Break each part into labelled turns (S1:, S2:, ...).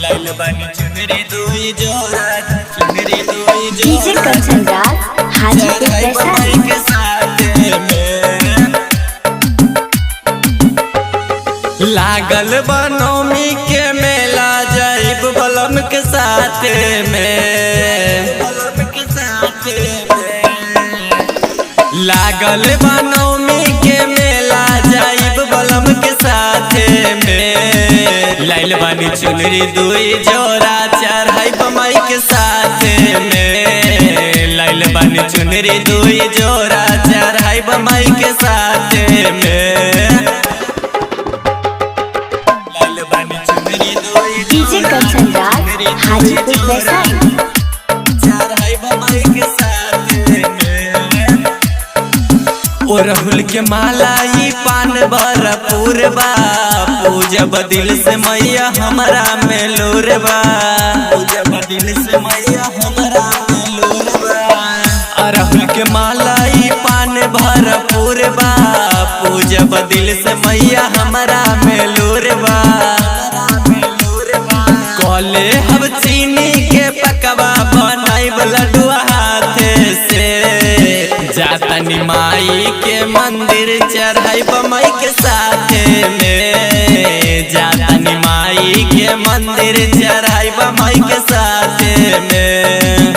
S1: लाइल बानी चुनरी दुई जोड़ा, चुनरी दुई जोड़ा।
S2: डीजे कंचन राज हाजीपुर वैशाली
S1: के साथ में लागल बनौमी के मेला जाइब बलम के साथ में, बलम के साथ में लागल बनौमी के मेला जाइब बलम के साथ में। लाइल बानी चुनरी दुई जोड़ा चढ़ाई बमाई के साथ में। लाइल बानी चुनरी दुई जोड़ा चढ़ाई बमाई के साथ में। लाइल बानी चुनरी दुई
S2: डीजे कंचन राज हाजीपुर वैशाली
S1: चढ़ाई बमाई के साथ में। ओ राहुल के माला ई पान भरपूर बा, पूजब दिल से मैया हमरा में लोर बा, पूजब दिल से मैया हमरा में लोर बा। राहुल के माला ई पान भरपूर बा, पूजब दिल से मैया हमरा में लोर बा। कले हम चीनी के पकवा बनाई लड्डुआ हाथ से, जातनी माई के मंदिर चढ़ाई बमाई के साथ में। जातनी माई के मंदिर चढ़ाई बमाई के साथ में।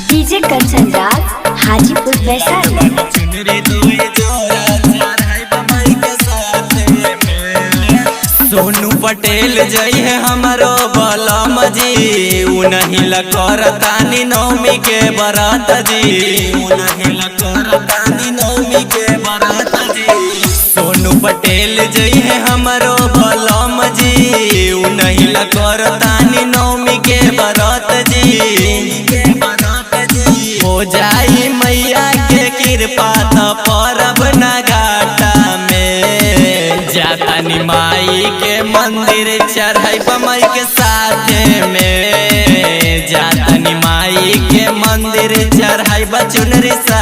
S2: डीजे कंचन राज हाजीपुर वैशाली
S1: चुनरी दुई जोड़ा चढ़ाई बमाई के साथ में। सोनू पटेल जई है हमारो बलम जी, उनही लकर तानी नौमी के बरात जी, उनही लकर तानी नौमी के बरात जी। सोनू पटेल जई है हमारो बलम जी, उनही लकर तानी नौमी के बरात जी। हो जाई मैया के कृपा त परब न घाटा में। जातनी माई के मंदिर चढ़ाई बमाई के साथ में। जातनी माई के मंदिर चढ़ाई बचुनरी सा